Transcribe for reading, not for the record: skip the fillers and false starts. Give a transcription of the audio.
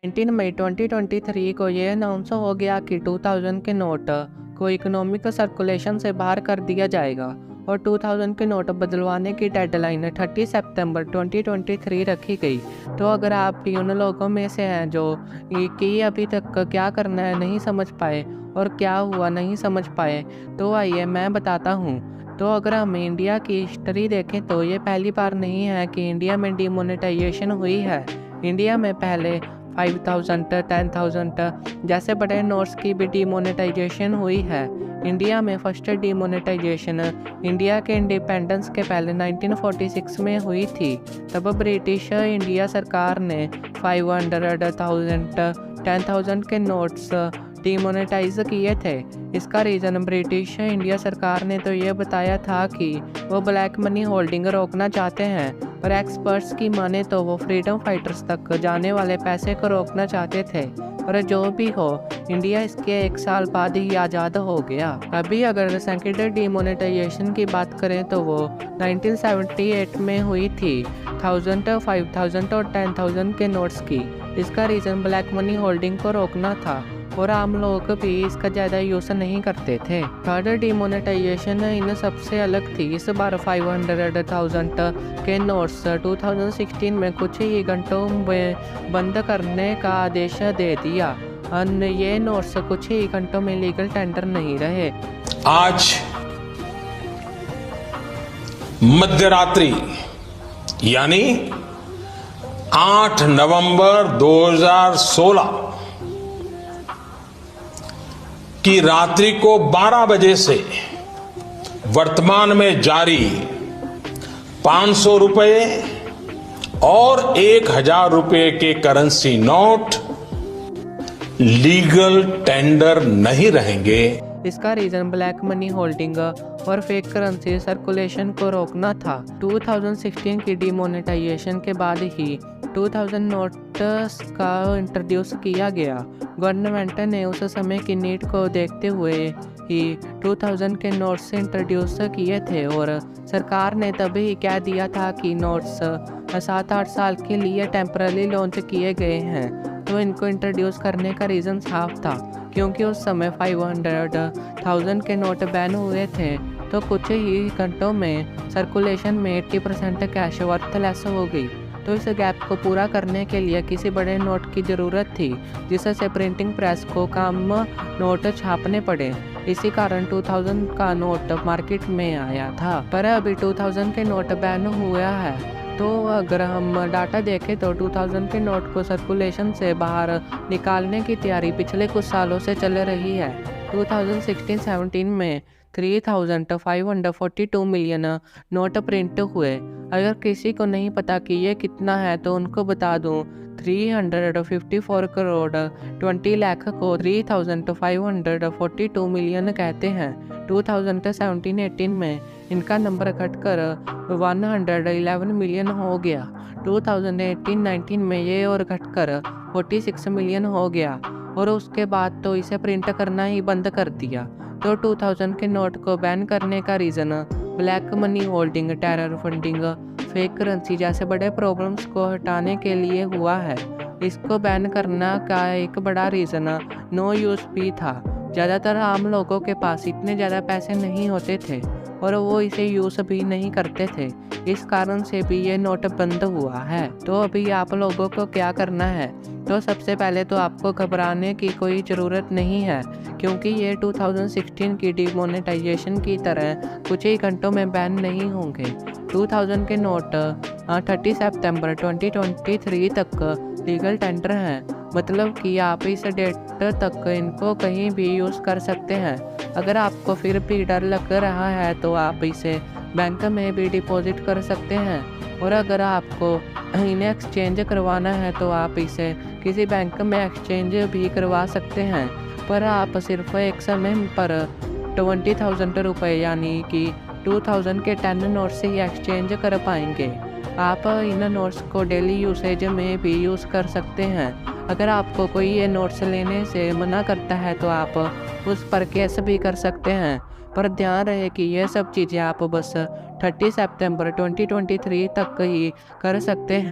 19 मई 2023 को ये अनाउंस हो गया कि 2000 के नोट को इकोनॉमिक सर्कुलेशन से बाहर कर दिया जाएगा और 2000 के नोट बदलवाने की डेडलाइन 30 सितंबर 2023 रखी गई। तो अगर आप भी उन लोगों में से हैं जो कि अभी तक क्या करना है नहीं समझ पाए और क्या हुआ नहीं समझ पाए, तो आइए मैं बताता हूँ। तो अगर हम इंडिया की हिस्ट्री देखें तो ये पहली बार नहीं है कि इंडिया में डिमोनेटाइजेशन हुई है। इंडिया में पहले 5000, 10,000 जैसे बड़े नोट्स की भी डिमोनेटाइजेशन हुई है। इंडिया में फर्स्ट डिमोनेटाइजेशन इंडिया के इंडिपेंडेंस के पहले 1946 में हुई थी। तब ब्रिटिश इंडिया सरकार ने 500, 1000, 10,000 के नोट्स डिमोनेटाइज किए थे। इसका रीज़न ब्रिटिश इंडिया सरकार ने तो ये बताया था कि वो ब्लैक मनी होल्डिंग रोकना चाहते हैं, पर एक्सपर्ट्स की माने तो वो फ्रीडम फाइटर्स तक जाने वाले पैसे को रोकना चाहते थे। पर जो भी हो, इंडिया इसके 1 साल बाद ही आज़ाद हो गया। अभी अगर सेकेंड डिमोनेटाइजेशन की बात करें तो वो 1978 में हुई थी, 1000, 5000 और 10,000 के नोट्स की। इसका रीज़न ब्लैक मनी होल्डिंग को रोकना था और आम लोग भी इसका ज़्यादा यूज़ नहीं करते थे। थर्ड डिमोनेटाइजेशन इन सबसे अलग थी। इस बार 500, 1000 के नोट्स 2016 में कुछ ही घंटों में बंद करने का आदेश दे दिया। ये नोट्स कुछ ही घंटों में लीगल टेंडर नहीं रहे। आज मध्यरात्रि यानी 8 नवंबर 2016 की रात्रि को 12 बजे से वर्तमान में जारी 500 रुपए और 1000 रुपए के करेंसी नोट लीगल टेंडर नहीं रहेंगे। इसका रीज़न ब्लैक मनी होल्डिंग और फेक करेंसी सर्कुलेशन को रोकना था। 2016 की डिमोनेटाइजेशन के बाद ही 2000 नोट्स का इंट्रोड्यूस किया गया। गवर्नमेंट ने उस समय की नीड को देखते हुए ही 2000 के नोट्स इंट्रोड्यूस किए थे और सरकार ने तभी कह दिया था कि नोट्स 7-8 साल के लिए टेम्पररी लॉन्च किए गए हैं। तो इनको इंट्रोड्यूस करने का रीज़न साफ था, क्योंकि उस समय 500, 1000 के नोट बैन हुए थे। तो कुछ ही घंटों में सर्कुलेशन में 80% कैश वर्थलेस हो गई। तो इस गैप को पूरा करने के लिए किसी बड़े नोट की ज़रूरत थी, जिससे प्रिंटिंग प्रेस को कम नोट छापने पड़े। इसी कारण 2000 का नोट मार्केट में आया था। पर अभी 2000 के नोट बैन हुआ है। तो अगर हम डाटा देखें तो 2000 के नोट को सर्कुलेशन से बाहर निकालने की तैयारी पिछले कुछ सालों से चल रही है। 2016-17 में 3,542 मिलियन नोट प्रिंट हुए। अगर किसी को नहीं पता कि ये कितना है तो उनको बता दूं, 354 करोड़ 20 लाख को 3,542 मिलियन कहते हैं। 2017-18 में इनका नंबर घटकर 111 मिलियन हो गया। 2018-19 में ये और घटकर 46 मिलियन हो गया और उसके बाद तो इसे प्रिंट करना ही बंद कर दिया। तो 2000 के नोट को बैन करने का reason black money holding, terror funding, fake currency जैसे बड़े प्रॉब्लम्स को हटाने के लिए हुआ है। इसको बैन करना का एक बड़ा रीज़न नो यूज़ भी था। ज़्यादातर आम लोगों के पास इतने ज़्यादा पैसे नहीं होते थे और वो इसे यूज़ भी नहीं करते थे। इस कारण से भी ये नोट बंद हुआ है। तो अभी आप लोगों को क्या करना है? तो सबसे पहले तो आपको घबराने की कोई ज़रूरत नहीं है, क्योंकि ये 2016 की डिमोनेटाइजेशन की तरह कुछ ही घंटों में बैन नहीं होंगे। 2000 के नोट 30 सितंबर 2023 तक लीगल टेंडर हैं, मतलब कि आप इस डेट तक इनको कहीं भी यूज़ कर सकते हैं। अगर आपको फिर भी डर लग रहा है तो आप इसे बैंक में भी डिपॉजिट कर सकते हैं, और अगर आपको इन्हें एक्सचेंज करवाना है तो आप इसे किसी बैंक में एक्सचेंज भी करवा सकते हैं। पर आप सिर्फ एक समय पर 20,000 रुपये यानी कि 2000 के 10 नोट से ही एक्सचेंज कर पाएंगे। आप इन नोट्स को डेली यूसेज में भी यूज़ कर सकते हैं। अगर आपको कोई ये नोट्स लेने से मना करता है तो आप उस पर केस भी कर सकते हैं। पर ध्यान रहे कि यह सब चीज़ें आप बस 30 सितंबर 2023 तक ही कर सकते हैं।